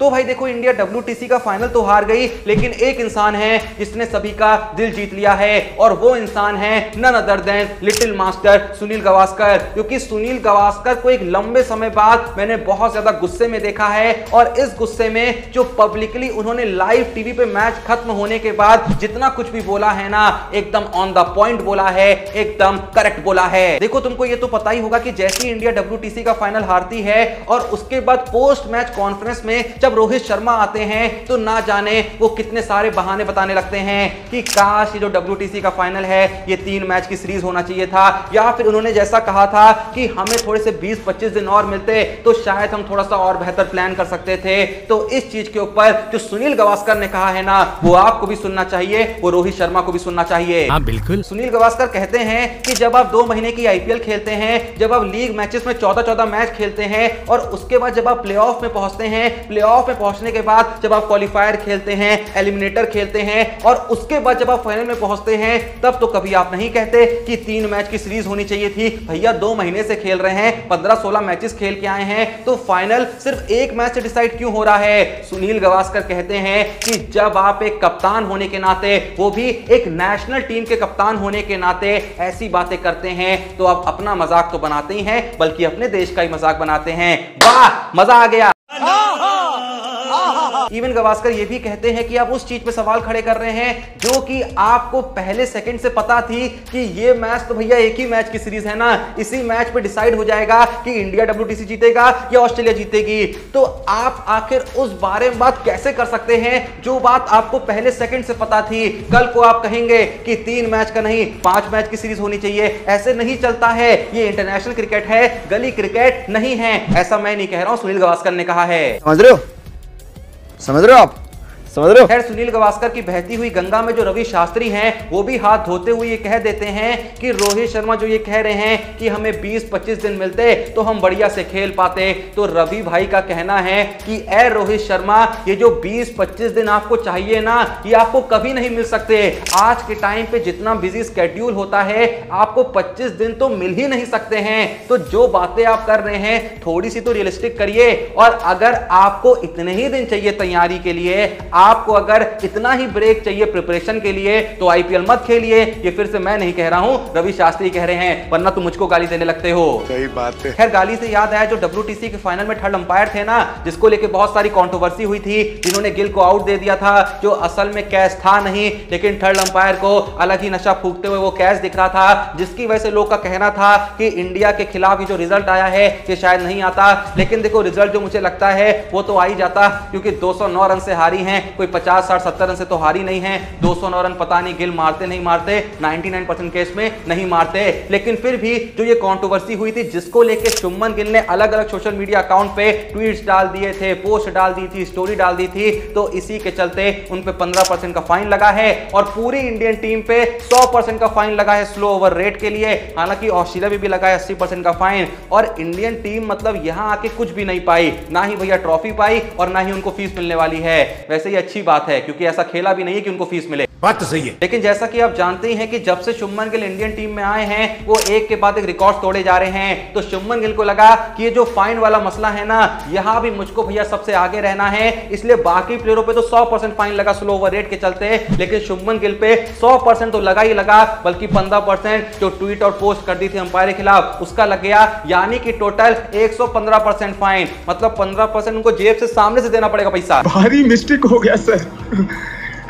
तो भाई देखो, इंडिया WTC का फाइनल तो हार गई, लेकिन एक इंसान है जिसने सभी का दिल जीत लिया है, और वो इंसान है none other than little master Sunil Gavaskar. क्योंकि सुनील गावस्कर को एक लंबे समय बाद मैंने बहुत ज्यादा गुस्से में देखा है, और इस गुस्से में जो पब्लिकली उन्होंने लाइव टीवी पे मैच खत्म होने के बाद जितना कुछ भी बोला है ना, एकदम ऑन द पॉइंट बोला है, एकदम करेक्ट बोला है। देखो, तुमको ये तो पता ही होगा कि जैसे ही इंडिया WTC का फाइनल हारती है और उसके बाद पोस्ट मैच कॉन्फ्रेंस में जब रोहित शर्मा आते हैं तो ना जाने वो कितने सारे बहाने बताने लगते हैं कि काश ये जो WTC का फाइनल है ये 3 मैच की सीरीज होना चाहिए था, या फिर उन्होंने जैसा कहा था कि हमें थोड़े से 20-25 दिन और मिलते तो शायद हम थोड़ा सा और बेहतर प्लान कर सकते थे। तो इस चीज के ऊपर जो सुनील गावस्कर ने कहा है ना, वो आपको भी सुनना चाहिए, वो रोहित शर्मा को भी सुनना चाहिए। हाँ बिल्कुल। सुनील गावस्कर कहते हैं कि जब आप 2 महीने की IPL खेलते हैं, जब आप लीग मैचेस में 14-14 मैच खेलते हैं, और उसके बाद जब आप प्लेऑफ में पहुंचते हैं, प्लेऑफ में पहुंचने के बाद जब आप क्वालिफायर खेलते हैं, एलिमिनेटर खेलते हैं, और उसके बाद जब आप फाइनल में पहुंचते हैं, तब तो कभी आप नहीं कहते कि 3 मैच की सीरीज होनी चाहिए थी। भैया 2 महीने से खेल रहे हैं, 15-16 मैचेस खेल के आए हैं, तो फाइनल सिर्फ 1 मैच से डिसाइड क्यों हो रहा है? सुनील गावस्कर कहते हैं कि जब आप एक कप्तान होने के नाते, वो भी एक नेशनल टीम के कप्तान होने के नाते ऐसी बातें करते हैं तो आप अपना मजाक तो बनाते ही हैं, बल्कि अपने देश का ही मजाक बनाते हैं। वाह, मजा आ गया। इवन गावस्कर ये भी कहते हैं कि आप उस चीज पे सवाल खड़े कर रहे हैं जो कि आपको पहले सेकंड से पता थी कि ये मैच तो भैया एक ही मैच की सीरीज है ना, इसी मैच पे डिसाइड हो जाएगा कि इंडिया WTC जीतेगा या ऑस्ट्रेलिया जीतेगी। तो आप आखिर उस बारे में बात कैसे कर सकते हैं जो बात आपको पहले सेकंड से पता थी? कल को आप कहेंगे कि 3 मैच का नहीं 5 मैच की सीरीज होनी चाहिए। ऐसे नहीं चलता है, ये इंटरनेशनल क्रिकेट है, गली क्रिकेट नहीं है। ऐसा मैं नहीं कह रहा हूं, सुनील गावस्कर ने कहा है। समझ रहे हो? समझ रहे हो आप? समझ रहे हो? खैर, सुनील गावस्कर की बहती हुई गंगा में जो रवि शास्त्री हैं, वो भी हाथ धोते हुए ये कह देते हैं कि रोहित शर्मा जो ये कह रहे हैं कि हमें 20-25 दिन मिलते तो हम बढ़िया से खेल पाते, तो रवि भाई का कहना है कि ए रोहित शर्मा, ये जो 20-25 दिन आपको चाहिए ना, ये आपको कभी नहीं मिल सकते। आज के टाइम पे जितना बिजी स्केड्यूल होता है, आपको 25 दिन तो मिल ही नहीं सकते हैं। तो जो बातें आप कर रहे हैं थोड़ी सी तो रियलिस्टिक करिए, और अगर आपको इतने ही दिन चाहिए तैयारी के लिए, आपको अगर इतना ही ब्रेक चाहिए प्रिपरेशन के लिए, तो IPL मत खेलिए। ये फिर से मैं नहीं कह रहा हूं, रवि शास्त्री कह रहे हैं, वरना तुम मुझको गाली देने लगते हो। सही बात है। खैर, गाली से याद आया, जो WTC के फाइनल में थर्ड अंपायर थे ना, जिसको लेके बहुत सारी कंट्रोवर्सी हुई थी, जिन्होंने गिल को आउट दे दिया था, जो असल में कैच था नहीं, लेकिन थर्ड अंपायर को अलग ही नशा फूकते हुए वो कैच दिख रहा था, जिसकी वजह से लोग का कहना था कि इंडिया के खिलाफ ये जो रिजल्ट आया है ये शायद नहीं आता। लेकिन देखो, रिजल्ट जो मुझे लगता है वो तो आ ही जाता, क्योंकि 209 रन से हारी हैं, कोई 50-60-70 रन से तो हारी नहीं है। 209 रन पता नहीं गिल मारते नहीं मारते, 99% केस में नहीं मारते। लेकिन फिर भी जो ये कंट्रोवर्सी हुई थी, जिसको लेके शुभमन गिल ने अलग अलग सोशल मीडिया अकाउंट पे ट्वीट्स डाल दिए थे, पोस्ट डाल दी थी, स्टोरी डाल दी थी, तो इसी के चलते उन पे 15% का फाइन लगा है, और पूरी इंडियन टीम पे 100% का फाइन लगा है स्लो ओवर रेट के लिए। हालांकि ऑस्ट्रेलिया भी लगा है 80% का फाइन, और इंडियन टीम मतलब यहां आके कुछ भी नहीं पाई, ना ही भैया ट्रॉफी पाई और ना ही उनको फीस मिलने वाली है। वैसे ही अच्छी बात है, क्योंकि ऐसा खेला भी नहीं है कि उनको फीस मिले। बात तो सही है। लेकिन जैसा कि आप जानते ही हैं कि जब से शुभमन गिल इंडियन टीम में आए हैं, वो एक के बाद एक रिकॉर्ड तोड़े जा रहे हैं। तो शुभमन गिल को लगा कि ये जो फाइन वाला मसला है ना, यहां भी मुझको भैया सबसे आगे रहना है, इसलिए बाकी प्लेयरों पे तो 100% फाइन लगा स्लो ओवर रेट के चलते, लेकिन शुभमन गिल पे 100% तो लगा ही लगा, बल्कि 15% जो ट्वीट और पोस्ट कर दी थी अंपायर के खिलाफ, उसका लग गया। यानी कि टोटल 115% फाइन, मतलब 15% उनको जेब से सामने से देना पड़ेगा पैसा। भारी मिस्टेक हो गया सर,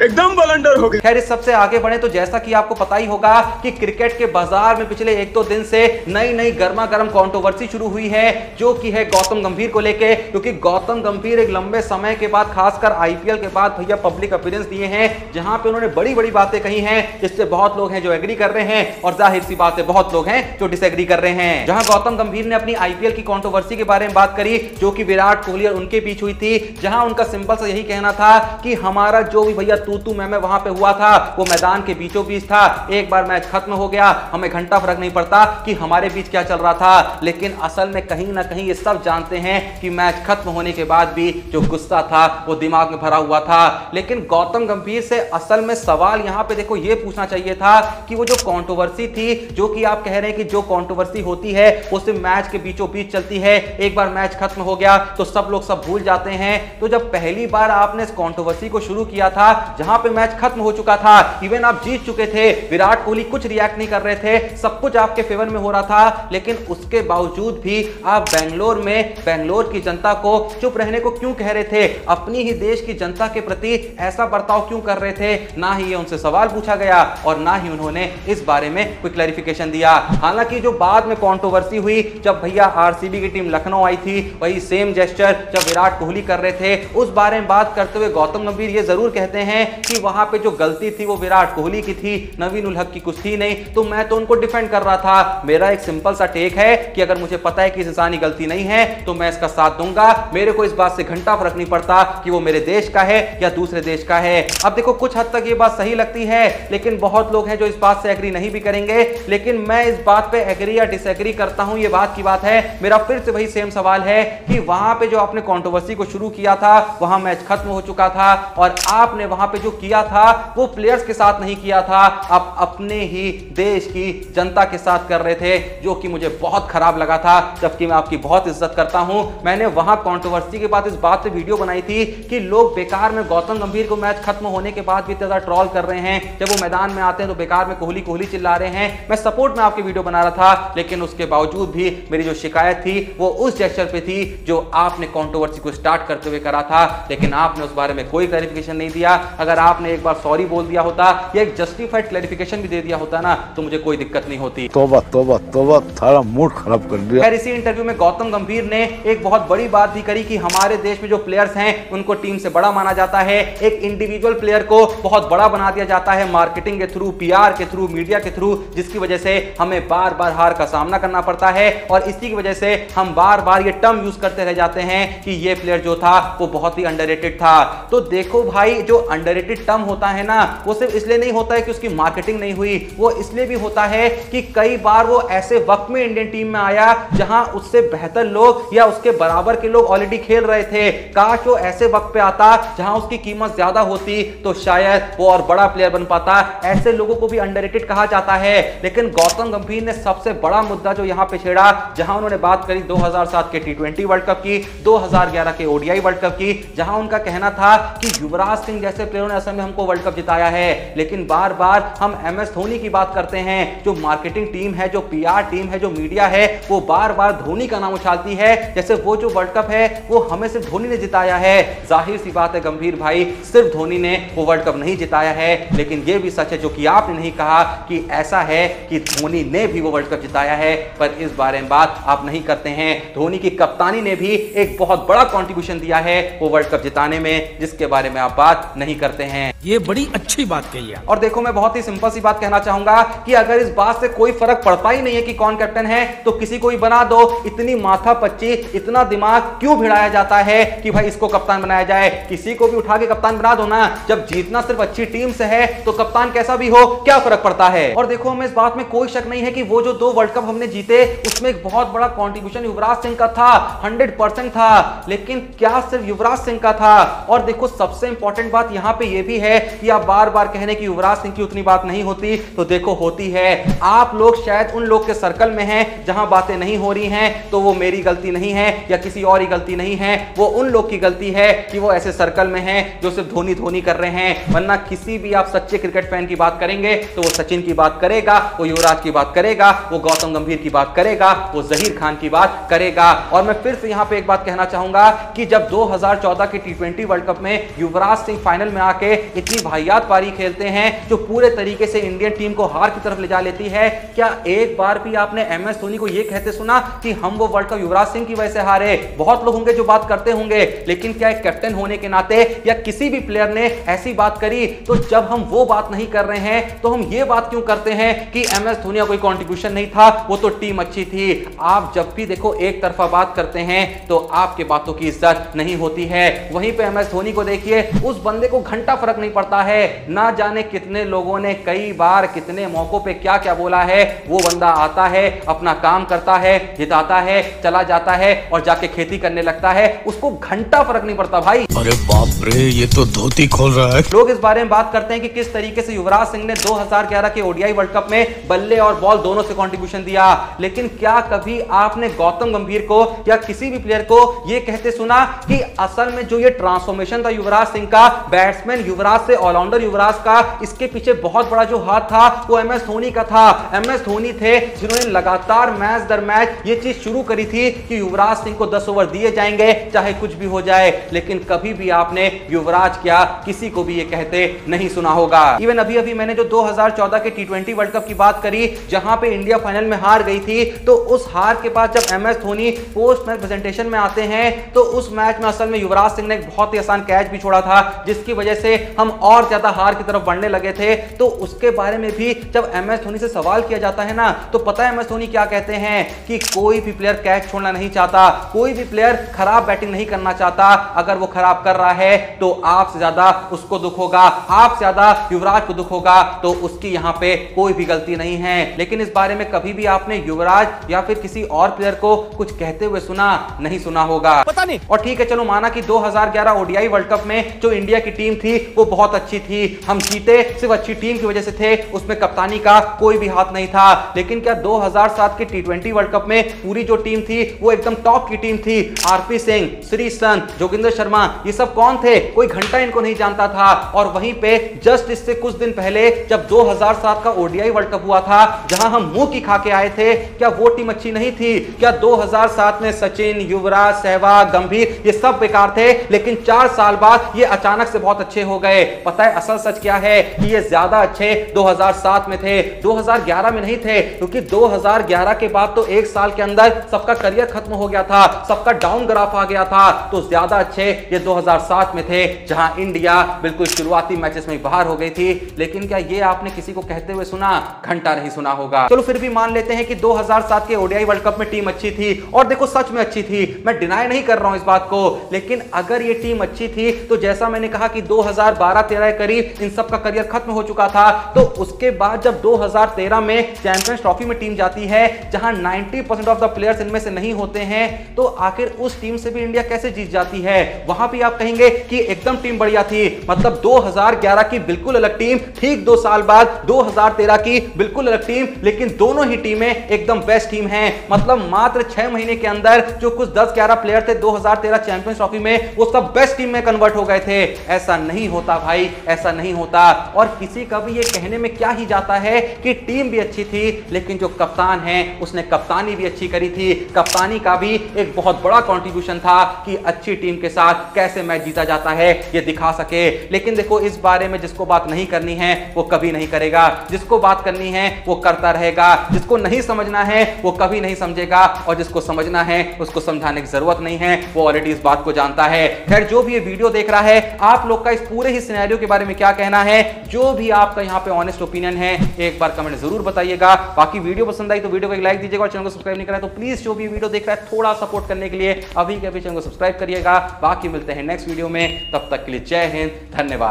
एकदम ब्लंडर हो गया। खैर, इस सबसे आगे बढ़े तो जैसा कि आपको पता ही होगा कि क्रिकेट के बाजार में पिछले 1-2 दिन से नई नई गर्मा गर्म कंट्रोवर्सी शुरू हुई है, जो कि है गौतम गंभीर को लेके। क्योंकि गौतम गंभीर एक लंबे समय के बाद, खासकर IPL के बाद भैया पब्लिक अपीयरेंस दिए हैं, जहां पे उन्होंने बड़ी बड़ी बातें कही हैं, जिससे बहुत लोग हैं जो एग्री कर रहे हैं, और जाहिर सी बात है बहुत लोग हैं जो डिसएग्री कर रहे हैं। जहां गौतम गंभीर ने अपनी IPL की कंट्रोवर्सी के बारे में बात करी, जो कि विराट कोहली और उनके बीच हुई थी, जहां उनका सिंपल सा यही कहना था कि हमारा जो भी भैया तू मैं वहां पे हुआ था वो मैदान के बीचों बीच था। एक बार मैच खत्म हो गया, हमें घंटा फर्क नहीं पड़ता कि हमारे बीच क्या चल रहा था, लेकिन असल में कहीं ना कहीं ये सब जानते हैं कि मैच खत्म होने के बाद भी जो गुस्सा था वो दिमाग में भरा हुआ था। लेकिन गौतम गंभीर से असल में सवाल यहां पे देखो ये पूछना चाहिए था कि वो जो कंट्रोवर्सी थी, जो कि आप कह रहे हैं कि जो कंट्रोवर्सी होती है वो सिर्फ मैच के बीचों बीच चलती है, एक बार मैच खत्म हो गया तो सब लोग सब भूल जाते हैं। तो जब पहली बार आपने इस कंट्रोवर्सी को शुरू किया था जहां पे मैच खत्म हो चुका था, इवन आप जीत चुके थे, विराट कोहली कुछ रिएक्ट नहीं कर रहे थे, सब कुछ आपके फेवर में हो रहा था, लेकिन उसके बावजूद भी आप बेंगलोर की जनता को चुप रहने को क्यों कह रहे थे? अपनी ही देश की जनता के प्रति ऐसा बर्ताव क्यों कर रहे थे? ना ही ये उनसे सवाल पूछा गया और ना ही उन्होंने इस बारे में कोई क्लैरिफिकेशन दिया। हालांकि जो बाद में कंट्रोवर्सी हुई, जब भैया आरसीबी की टीम लखनऊ आई थी, वही सेम जेस्चर जब विराट कोहली कर रहे थे, उस बारे में बात करते हुए गौतम गंभीर ये जरूर कहते हैं कि वहां पे जो गलती थी वो विराट कोहली की थी, नवीन उल हक की कुछ थी नहीं, तो मैं तो उनको डिफेंड कर रहा था। मेरा एक सिंपल सा टेक है कि अगर मुझे पता है कि इस इंसान की गलती नहीं है तो मैं इसका साथ दूंगा, मेरे को इस बात से घंटा फर्क नहीं पड़ता कि वो मेरे देश का है या दूसरे देश का है। अब देखो कुछ हद तक ये बात सही लगती है, लेकिन बहुत लोग हैं जो इस बात से एग्री नहीं भी करेंगे, लेकिन मैं इस बात पे एग्री या डिसएग्री करता हूं, ये बात की बात है। मेरा फिर से वही सेम सवाल है कि वहां पे जो आपने कंट्रोवर्सी को शुरू किया था, वहां मैच खत्म हो चुका था और आपने वहां पे जो किया था वो प्लेयर्स के साथ नहीं किया था, आप अपने ही देश की जनता के साथ कर रहे थे, जो कि मुझे बहुत खराब लगा था, जबकि मैं आपकी बहुत इज्जत करता हूं। मैंने वहां कंट्रोवर्सी के बाद इस बात पे वीडियो बनाई थी कि लोग बेकार में गौतम गंभीर को मैच खत्म होने के बाद भी ज्यादा ट्रोल कर रहे हैं, जब वो मैदान में आते हैं तो बेकार में कोहली कोहली चिल्ला रहे हैं। मैं सपोर्ट में आपकी वीडियो बना रहा था, लेकिन उसके बावजूद भी मेरी जो शिकायत थी वो उस जेस्चर पे थी जो आपने कंट्रोवर्सी को स्टार्ट करते हुए करा था, लेकिन आपने उस बारे में कोई क्लैरिफिकेशन नहीं दिया। अगर आपने एक बार सॉरी बोल दिया होता या एक जस्टिफाइड क्लैरिफिकेशन भी दे दिया होता ना, तो मुझे कोई दिक्कत नहीं होती। तौबा तौबा तौबा, सारा मूड खराब कर दिया। खैर, इसी इंटरव्यू में गौतम गंभीर ने एक बहुत बड़ी बात भी करी कि हमारे देश में जो प्लेयर्स हैं उनको टीम से बड़ा माना जाता है, एक इंडिविजुअल प्लेयर को बहुत बड़ा बना दिया जाता है मार्केटिंग के थ्रू, पीआर के थ्रू, मीडिया के थ्रू, जिसकी वजह से हमें बार बार हार का सामना करना पड़ता है और इसी की वजह से हम बार बार ये टर्म यूज करते रह जाते हैं कि ये प्लेयर जो था वो बहुत ही अंडररेटेड था। तो देखो भाई, जो अंडररेटेड टर्म होता है ना, वो सिर्फ इसलिए नहीं होता है कि उसकी मार्केटिंग नहीं हुई, वो इसलिए भी होता है कि कई बार वो ऐसे वक्त में इंडियन टीम में आया जहां उससे बेहतर लोग या उसके बराबर के लोग ऑलरेडी खेल रहे थे। काश वो ऐसे वक्त पे आता जहां उसकी कीमत ज्यादा होती तो शायद वो और बड़ा प्लेयर बन पाता। ऐसे लोगों को भी अंडररेटेड कहा जाता है। लेकिन गौतम गंभीर ने सबसे बड़ा मुद्दा जो यहां पे छेड़ा, जहां उन्होंने बात करी 2007 के T20 वर्ल्ड कप की, 2011 के ODI वर्ल्ड कप की, जहां उनका कहना था कि युवराज सिंह जैसे प्लेयरों ने असल में हमको वर्ल्ड कप जिताया है, लेकिन बार बार हम MS धोनी की बात करते हैं। जो मार्केटिंग टीम है, जो PR टीम है, जो मीडिया है, वो बार बार धोनी का नाम उछालती है जैसे वो जो वर्ल्ड कप है वो हमें सिर्फ धोनी ने जिताया है। जाहिर सी बात है गंभीर भाई, सिर्फ धोनी ने वो वर्ल्ड कप नहीं जिताया है, लेकिन ये भी सच है जो कि आपने नहीं कहा कि ऐसा है कि धोनी ने भी वो वर्ल्ड कप जिताया है, पर इस बारे में बात आप नहीं करते हैं। धोनी की कप्तानी ने भी एक बहुत बड़ा कंट्रीब्यूशन दिया है वो वर्ल्ड कप जिताने में, जिसके बारे में आप बात नहीं करते हैं। ये बड़ी अच्छी बात कही है। और देखो, मैं बहुत ही सिंपल सी बात कहना चाहूंगा कि अगर इस बात से कोई फर्क पड़ता ही नहीं है कि कौन कैप्टन है, तो किसी को ही बना दो। इतनी माथा पच्ची, इतना दिमाग क्यों भिड़ाया जाता है कि भाई इसको कप्तान बनाया जाए? किसी को भी उठा के कप्तान बना दो ना। जब जीतना सिर्फ अच्छी टीम से है तो कप्तान कैसा भी हो, क्या फर्क पड़ता है? और देखो, हमें इस बात में कोई शक नहीं है कि वो जो 2 वर्ल्ड कप हमने जीते उसमें एक बहुत बड़ा कंट्रीब्यूशन युवराज सिंह का था, 100% था। लेकिन क्या सिर्फ युवराज सिंह का था? और देखो, सबसे इंपॉर्टेंट बात यहां पे ये भी है कि आप बार बार कहने की युवराज सिंह की उतनी बात नहीं होती, तो देखो होती है। आप लोग शायद उन लोग के सर्कल में हैं जहां बातें नहीं हो रही हैं, तो वो मेरी गलती नहीं है या किसी और ही गलती नहीं है, वो उन लोग की गलती है कि वो ऐसे सर्कल में हैं जो सिर्फ धोनी धोनी कर रहे हैं। वरना किसी भी आप सच्चे क्रिकेट फैन की बात करेंगे तो वो सचिन की बात करेगा, वो युवराज की बात करेगा, वो गौतम गंभीर की बात करेगा, वो जहीर खान की बात करेगा। और मैं फिर से यहां पे एक बात कहना चाहूंगा कि जब 2014 के T20 वर्ल्ड कप में युवराज सिंह फाइनल में आके इतनी वाहियात पारी खेलते हैं जो पूरे तरीके से इंडियन टीम को हार की तरफ ले जा लेती है, क्या एक बार भी आपने MS धोनी को यह कहते सुना कि हम वो वर्ल्ड कप युवराज सिंह की वजह से हारे? बहुत लोग होंगे जो बात करते होंगे, लेकिन क्या एक कैप्टन होने के नाते या किसी भी प्लेयर ने ऐसी बात करी? तो जब हम वो बात नहीं कर रहे हैं तो हम ये बात क्यों करते हैं कि MS धोनी का कोई कंट्रीब्यूशन नहीं था, वो तो टीम अच्छी थी? आप जब भी देखो एक तरफा बात करते हैं तो आपके बातों की इज्जत नहीं होती है। वहीं पे MS धोनी को देखिए, उस बंदे को घंटे घंटा फर्क नहीं पड़ता है। ना जाने कितने लोगों ने कई बार कितने मौकों पे क्या क्या बोला है। वो बंदा आता है, अपना काम करता है, जिताता है, चला जाता है और जाके खेती करने लगता है, उसको घंटा फर्क नहीं पड़ता भाई। अरे बाप रे, ये तो धोती खोल रहा है। लोग इस बारे में बात करते हैं कि किस तरीके से युवराज सिंह ने 2011 के ओडीआई वर्ल्ड कप में बल्ले और बॉल दोनों से कंट्रीब्यूशन दिया, लेकिन क्या कभी आपने गौतम गंभीर को या किसी भी प्लेयर को यह कहते सुना कि असल में जो ये ट्रांसफॉर्मेशन था युवराज सिंह का, बैट्समैन युवराज से ऑलराउंडर युवराज का, इसके पीछे बहुत बड़ा जो हाथ था वो एमएस धोनी का था। एमएस धोनी थे जिन्होंने लगातार मैच दर मैच ये चीज शुरू करी थी कि युवराज सिंह को 10 ओवर दिए जाएंगे चाहे कुछ भी हो जाए, लेकिन कभी भी आपने युवराज क्या किसी को भी ये कहते नहीं सुना होगा। इवन अभी अभी मैंने जो 2014 के टी20 वर्ल्ड कप की बात करी जहां पे इंडिया फाइनल में हार गई थी, तो उस हार के बाद जब MS Dhoni post match presentation में आते हैं तो उस मैच में असल में युवराज सिंह ने एक बहुत ही आसान कैच भी छोड़ा था जिसकी वजह से हम और ज्यादा हार की तरफ बढ़ने लगे थे। तो उसके बारे में भी जब एमएस धोनी से सवाल किया जाता है ना, तो पता है एमएस धोनी क्या कहते हैं कि कोई भी प्लेयर कैच छोड़ना नहीं चाहता, कोई भी प्लेयर खराब बैटिंग नहीं करना चाहता, अगर वो खराब कर रहा है तो आपसे ज्यादा उसको दुख होगा, आपसे ज्यादा युवराज को दुख होगा, तो उसकी यहां पे कोई भी गलती नहीं है। लेकिन इस बारे में कभी भी आपने युवराज या फिर किसी और प्लेयर को कुछ कहते हुए सुना नहीं सुना होगा, पता नहीं। और ठीक है चलो माना कि 2011 ओडीआई वर्ल्ड कप में जो इंडिया की टीम थी वो बहुत अच्छी थी, हम जीते सिर्फ अच्छी टीम की वजह से थे, उसमें कप्तानी का कोई भी हाथ नहीं था। लेकिन क्या 2007 के टी20 वर्ल्ड कप में पूरी जो टीम थी वो एकदम टॉप की टीम थी? आरपी सिंह, श्रीसंत, जोगिंदर शर्मा, ये सब कौन थे? कोई घंटा इनको नहीं जानता था। और वहीं पे जस्ट इससे कुछ दिन पहले जब 2007 का ओडीआई वर्ल्ड कप हुआ था जहां हम मुंह की खा के आए थे, क्या वो टीम अच्छी नहीं थी? क्या 2007 में सचिन, युवराज, सहवाग, गंभीर ये सब बेकार थे, लेकिन 4 साल बाद ये अचानक से बहुत अच्छे हो गए? पता है असल सच क्या है कि ये ज्यादा अच्छे 2007 में थे, 2011 में नहीं थे, क्योंकि 2011 के बाद तो एक साल के अंदर सबका करियर खत्म हो गया था, सबका डाउन ग्राफ आ गया था। तो ज्यादा अच्छे ये 2007 में थे जहां इंडिया बिल्कुल शुरुआती मैचेस में बाहर हो गई थी। लेकिन क्या ये आपने किसी को कहते हुए सुना? घंटा नहीं सुना होगा। चलो फिर भी मान लेते हैं कि 2007 के ओडीआई वर्ल्ड कप में टीम अच्छी थी, और देखो सच में अच्छी थी, मैं डिनाई नहीं कर रहा हूं इस बात को, लेकिन अगर ये टीम अच्छी थी तो जैसा मैंने कहा कि 2012-13 करीब इन सब का करियर खत्म हो चुका था। तो उसके बाद जब 2013 में चैंपियंस ट्रॉफी में टीम जाती है जहां 90% ऑफ द प्लेयर्स इनमें से नहीं होते हैं, तो आखिर उस टीम से भी इंडिया कैसे जीत जाती है? वहां भी आप कहेंगे कि एकदम टीम बढ़िया थी, मतलब 2011 की बिल्कुल अलग टीम, ठीक 2 साल बाद 2013 की बिल्कुल अलग टीम, लेकिन दोनों ही टीमें एकदम बेस्ट टीम हैं। मतलब मात्र 6 महीने के अंदर जो कुछ 10-11 प्लेयर थे 2013 चैंपियंस ट्रॉफी में, वो सब बेस्ट टीम में कन्वर्ट हो गए थे। ऐसा नहीं होता भाई, ऐसा नहीं होता। और किसी का भी ये कहने में क्या ही जाता है कि टीम भी अच्छी थी, लेकिन जो कप्तान है उसने कप्तानी भी अच्छी करी थी। कप्तानी का भी एक बहुत बड़ा कंट्रीब्यूशन था कि अच्छी टीम के साथ कैसे मैच जीता जाता है ये दिखा सके। लेकिन देखो इस बारे में जिसको बात नहीं करनी है वो कभी नहीं करेगा, जिसको बात करनी है वो करता रहेगा, जिसको नहीं समझना है वो कभी नहीं समझेगा, और जिसको समझना है उसको समझाने की जरूरत नहीं है, वो ऑलरेडी इस बात को जानता है। खैर जो भी ये वीडियो देख रहा है, आप लोग का इस पूरे ही सिनेरियो के बारे में क्या कहना है? जो भी आपका यहाँ पे ऑनेस्ट ओपिनियन है एक बार कमेंट जरूर बताइएगा। बाकी वीडियो पसंद आई तो वीडियो को एक लाइक दीजिएगा, और चैनल को सब्सक्राइब नहीं करा तो प्लीज जो भी वीडियो देख रहा है थोड़ा सपोर्ट करने के लिए अभी के अभी चैनल को सब्सक्राइब करिएगा। बाकी मिलते हैं नेक्स्ट वीडियो में, तब तक के लिए जय हिंद, धन्यवाद।